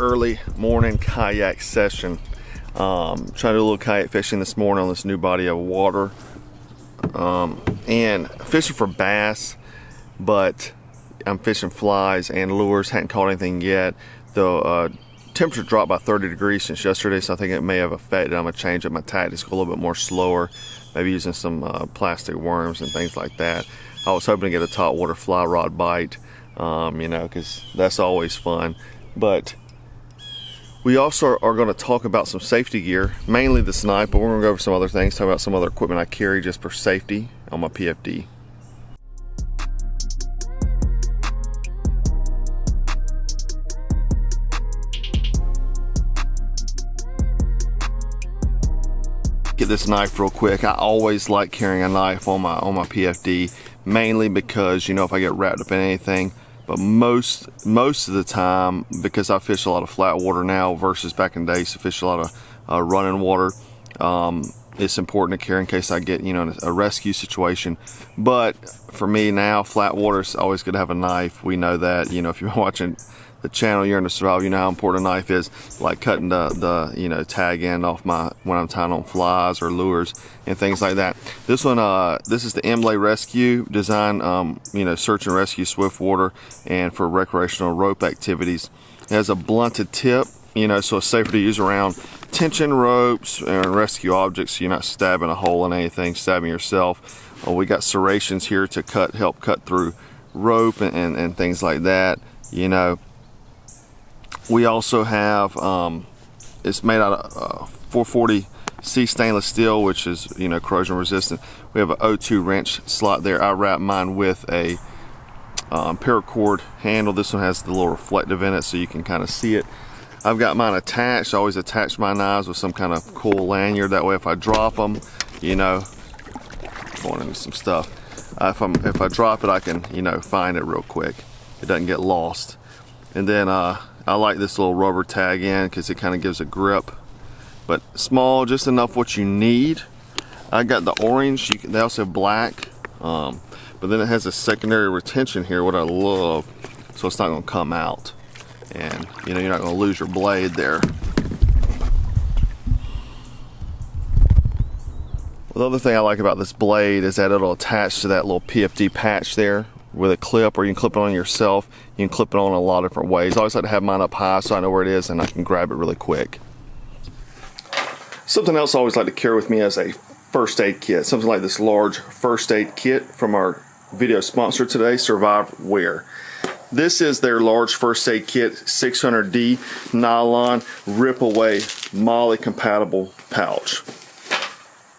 early morning kayak session. Trying to do a little kayak fishing this morning on this new body of water, and fishing for bass, but I'm fishing flies and lures. Hadn't caught anything yet. The temperature dropped by 30 degrees since yesterday, so I think it may have affected. I'm gonna change up my tactics, go a little bit more slower, maybe using some plastic worms and things like that. I was hoping to get a top water fly rod bite, you know, because that's always fun. But we also are going to talk about some safety gear, mainly the snipe, but we're going to go over some other things, talk about some other equipment I carry just for safety on my PFD. Get this knife real quick. I always like carrying a knife on my PFD, mainly because, you know, if I get wrapped up in anything. But most of the time, because I fish a lot of flat water now versus back in the days to fish a lot of running water, it's important to carry in case I get, you know, in a rescue situation. But for me now, flat water is always good to have a knife. We know that, you know, if you're watching the channel, you're into survival, you know how important a knife is, like cutting the you know, tag end off when I'm tying on flies or lures and things like that. This one, this is the Imlay Rescue design, you know, search and rescue swift water and for recreational rope activities. It has a blunted tip, you know, so it's safer to use around tension ropes and rescue objects, so you're not stabbing a hole in anything, stabbing yourself. We got serrations here to help cut through rope and things like that, you know. We also have, it's made out of 440C stainless steel, which is, you know, corrosion resistant. We have an O2 wrench slot there. I wrap mine with a paracord handle. This one has the little reflective in it, so you can kind of see it. I've got mine attached. I always attach my knives with some kind of cool lanyard. That way, if I drop them, you know, going into some stuff. If I drop it, I can, you know, find it real quick. It doesn't get lost. And then I like this little rubber tag in because it kind of gives a grip, but small, just enough what you need. I got the orange. They also have black, but then it has a secondary retention here, what I love, so it's not going to come out, and you know, you're not going to lose your blade there. The other thing I like about this blade is that it'll attach to that little PFD patch there with a clip, or you can clip it on yourself. You can clip it on a lot of different ways. I always like to have mine up high so I know where it is and I can grab it really quick. Something else I always like to carry with me is a first aid kit. Something like this large first aid kit from our video sponsor today, Survive Wear. This is their large first aid kit, 600D nylon rip away MOLLE compatible pouch.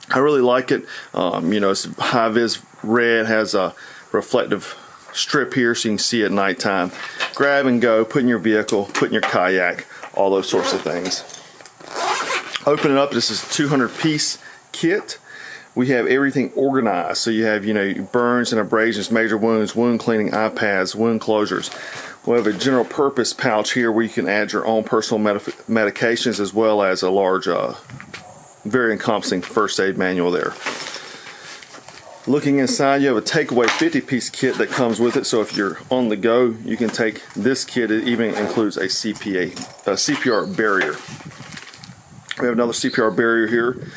I really like it. You know, it's high vis red, has a reflective strip here so you can see at nighttime. Grab and go, put in your vehicle, put in your kayak, all those sorts of things. Open it up. This is a 200-piece kit. We have everything organized. So you have, you know, burns and abrasions, major wounds, wound cleaning, eye pads, wound closures. We have a general purpose pouch here where you can add your own personal medications, as well as a large, very encompassing first aid manual there. Looking inside, you have a takeaway 50-piece kit that comes with it, so if you're on the go, you can take this kit. It even includes a CPR barrier. We have another CPR barrier here,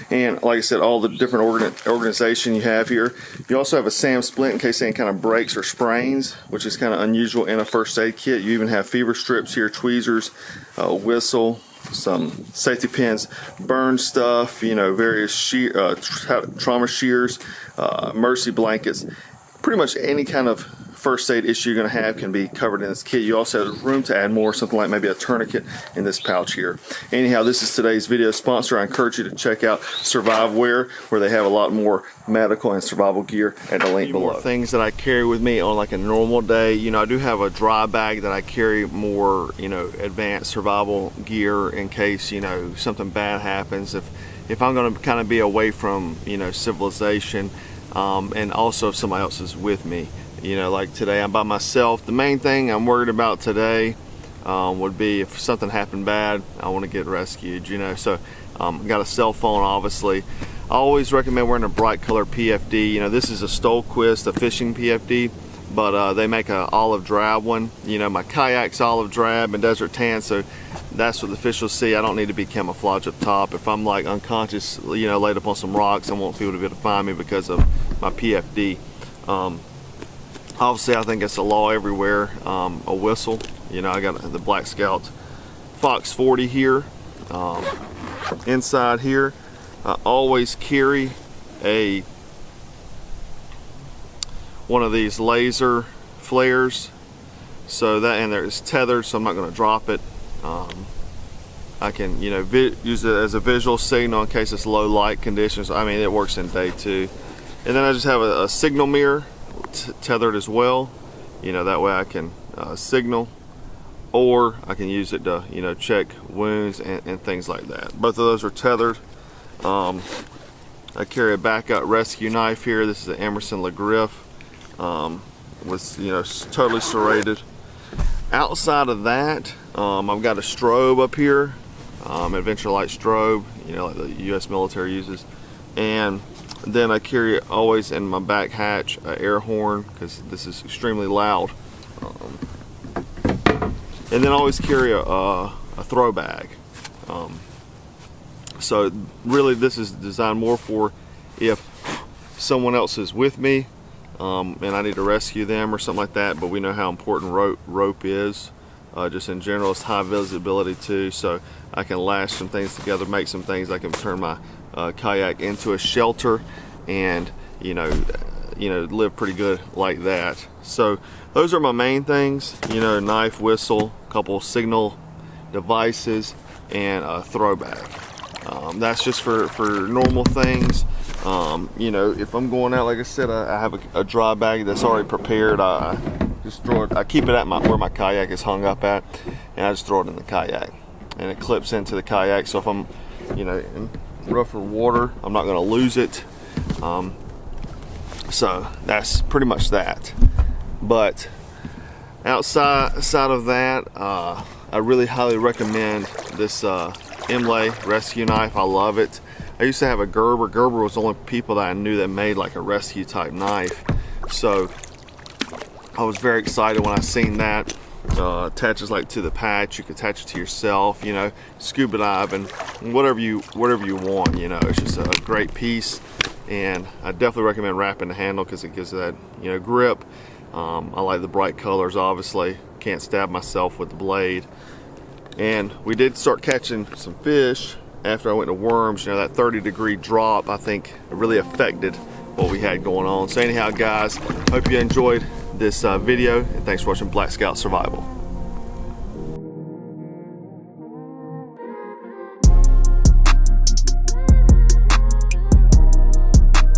and like I said, all the different organization you have here. You also have a SAM splint in case any kind of breaks or sprains, which is kind of unusual in a first aid kit. You even have fever strips here, tweezers, whistle, some safety pins, burn stuff, you know, various trauma shears, mercy blankets. Pretty much any kind of first aid issue you're going to have can be covered in this kit. You also have room to add more, something like maybe a tourniquet in this pouch here. Anyhow, this is today's video sponsor. I encourage you to check out Survive Wear, where they have a lot more medical and survival gear at the link below. More things that I carry with me on like a normal day. You know, I do have a dry bag that I carry more, you know, advanced survival gear in case, you know, something bad happens. If I'm going to kind of be away from, you know, civilization, and also if somebody else is with me. You know, like today I'm by myself. The main thing I'm worried about today would be if something happened bad, I want to get rescued, you know. So got a cell phone, obviously. I always recommend wearing a bright color PFD. You know, this is a Stolquist, a fishing PFD, but they make a olive drab one. You know, my Kayak's olive drab and desert tan, so that's what the fish will see. I don't need to be camouflaged up top. If I'm like unconscious, you know, laid up on some rocks, I won't be able to find me because of my PFD. Obviously, I think it's a law everywhere. A whistle. You know, I got the Black Scout Fox 40 here. Inside here, I always carry one of these laser flares, so that, and it's tethered, so I'm not going to drop it. I can, you know, use it as a visual signal in case it's low light conditions. I mean, it works in day too. And then I just have a signal mirror tethered as well. You know, that way I can signal, or I can use it to, you know, check wounds and things like that. Both of those are tethered. I carry a backup rescue knife here. This is an Emerson LeGriff, with, you know, totally serrated. Outside of that, I've got a strobe up here, adventure light strobe, you know, like the U.S. military uses. And then I carry always in my back hatch an air horn, because this is extremely loud. And then I always carry a throw bag. So really this is designed more for if someone else is with me and I need to rescue them or something like that, but we know how important rope is. Just in general, it's high visibility too, so I can lash some things together, make some things. I can turn my kayak into a shelter, and you know, live pretty good like that. So those are my main things. You know, knife, whistle, couple signal devices, and a throw bag. That's just for normal things. You know, if I'm going out, like I said, I have a dry bag that's already prepared. I just throw it. I keep it at where my kayak is hung up at, and I just throw it in the kayak, and it clips into the kayak. So if I'm, you know, in rougher water, I'm not going to lose it. So that's pretty much that. But outside of that, I really highly recommend this Imlay rescue knife. I love it. I used to have a Gerber. Gerber was the only people that I knew that made like a rescue type knife. So I was very excited when I seen that. Attaches like to the patch. You can attach it to yourself, you know, scuba diving, whatever you want, you know. It's just a great piece, and I definitely recommend wrapping the handle because it gives that, you know, grip. I like the bright colors, obviously. Can't stab myself with the blade. And we did start catching some fish after I went to worms. You know, that 30-degree drop, I think, really affected what we had going on. So anyhow, guys, hope you enjoyed this video, and thanks for watching Black Scout Survival.